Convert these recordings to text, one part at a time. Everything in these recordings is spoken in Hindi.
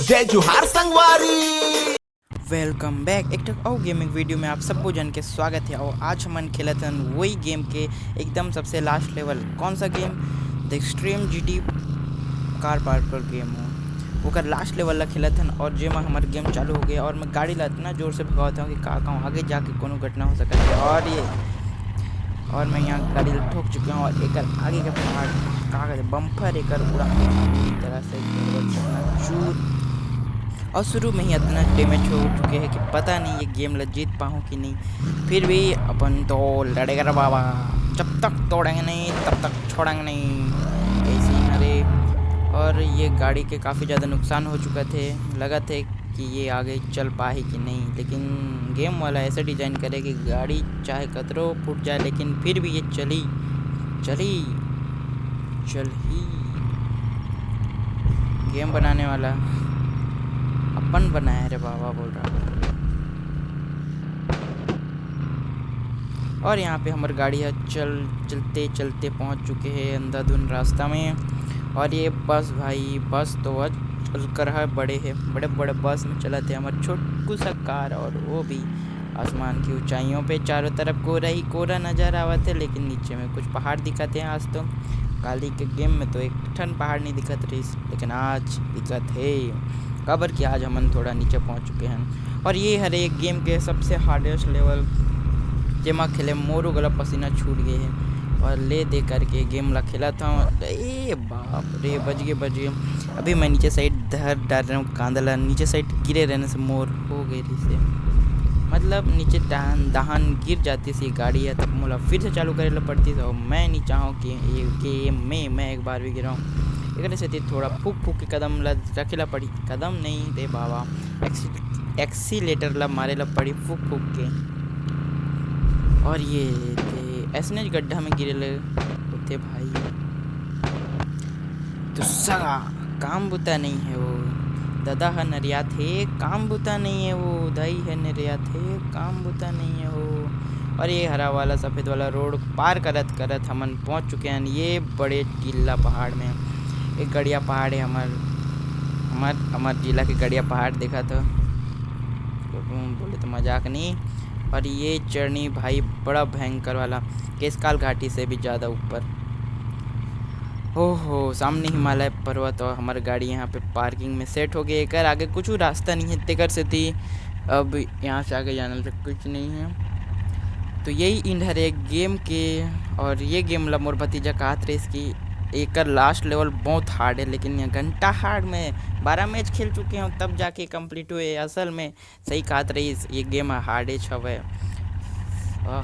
जय जोहार संगवारी। वेलकम बैक एक और गेमिंग वीडियो में आप सबको जन के स्वागत है। और आज हम खेले थे वही गेम के एकदम सबसे लास्ट लेवल। कौन सा game? The extreme GT car Parker game हो वो कर लास्ट लेवल ला खेला था। और जे में हमारा गेम चालू हो गया और मैं गाड़ी ला इतना जोर से भगाता हूँ कि कहाँ आगे जाके कोनो घटना हो सकती है। और मैं यहाँ गाड़ी ठोक चुका हूँ और एक आगे के पहाड़ कहाँ कहते बम्फर एक पूरा तरह से चूर। और शुरू में ही इतना डैमेज हो चुके हैं कि पता नहीं ये गेम ला जीत पाऊँ कि नहीं। फिर भी अपन तो लड़ेगा बाबा, जब तक तोड़ेंगे नहीं तब तक छोड़ेंगे नहीं। ऐसे ही अरे और ये गाड़ी के काफ़ी ज़्यादा नुकसान हो चुका थे। लगा थे कि ये आगे चल पाए कि नहीं, लेकिन गेम वाला ऐसा डिज़ाइन करे कि गाड़ी चाहे कतरो फूट जाए लेकिन फिर भी ये चल ही। गेम बनाने वाला अपन बनाया रे बाबा बोल रहा। और यहाँ पे हमारी गाड़ी है चलते चलते पहुँच चुके हैं अंधाधुन रास्ता में। और ये बस भाई बस तो आज चलकर है बड़े बड़े बस में चला थे हमारे छोटू सा कार। और वो भी आसमान की ऊंचाइयों पे चारों तरफ कोरा ही कोरा नज़र आवा थे, लेकिन नीचे में कुछ पहाड़ दिखाते हैं। आज तो काली के गेम में तो एक ठन पहाड़ नहीं दिखत रही, लेकिन आज दिखत है खबर कि आज हम थोड़ा नीचे पहुंच चुके हैं। और ये हर एक गेम के सबसे हार्डेस्ट लेवल जेमा खेले मोरू गला पसीना छूट गए हैं। और ले दे करके गेम ला खेला था। ए बाप रे बज गए। अभी मैं नीचे साइड धर डाल रहा हूँ कांदला, नीचे साइड गिरे रहने से मोर हो गई रही से, मतलब नीचे दहान गिर जाती सी गाड़ी है तब मोला फिर से चालू करे पड़ती है। और मैं नहीं चाहूँ कि ये गेम में मैं एक बार भी गिरा हूँ। एक से थोड़ा फूक के कदम ला रखेला पड़ी, कदम नहीं दे बाबा एक्सीलेटर ला मारे ला पड़ी फूक के। और ये ऐसने गड्ढा में गिरे होते भाई तो सगा काम बुता नहीं है वो। दादा है नरिया थे काम बुता नहीं है वो, दाई है नरिया थे काम बुता नहीं है वो। और ये हरा वाला सफ़ेद वाला रोड पार करत हमन पहुंच चुके हैं ये बड़े टीला पहाड़ में। एक गड़िया पहाड़ है हमार जिला के गड़िया पहाड़ देखा था बोले तो मजाक नहीं। और ये चढ़नी भाई बड़ा भयंकर वाला केसकाल घाटी से भी ज़्यादा ऊपर। ओहो सामने हिमालय पर्वत और हमारी गाड़ी यहाँ पे पार्किंग में सेट हो गई। एक आगे कुछ रास्ता नहीं है तेकर से थी, अब यहाँ से आगे जाने तक कुछ नहीं है। तो यही इंड है गेम के। और ये गेम ला मोर भतीजा कहत रहे इसकी एक लास्ट लेवल बहुत हार्ड है, लेकिन ये घंटा हार्ड में 12 मैच खेल चुके हैं तब जाके कंप्लीट हुए। असल में सही कहत रही ये गेम हार्ड है।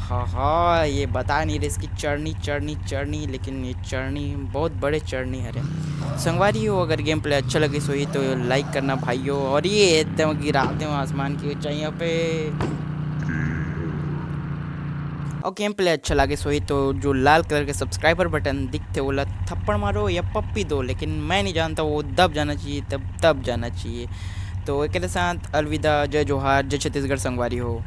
हाँ ये बता नहीं रहे इसकी चढ़नी, लेकिन ये चढ़नी बहुत बड़े चढ़नी है रे संगवारी हो। अगर गेम प्ले अच्छा लगे सो ही तो लाइक करना भाइयों। और ये एकदम गिराते हो आसमान की ऊंचाइयों पे। और गेम प्ले अच्छा लगे सो ही तो जो लाल कलर के सब्सक्राइबर बटन दिखते वो थप्पड़ मारो या पप्पी दो, लेकिन मैं नहीं जानता वो दब जाना चाहिए तब जाना चाहिए। तो एक साथ अलविदा, जय जोहार, जय छत्तीसगढ़ संगवारी हो।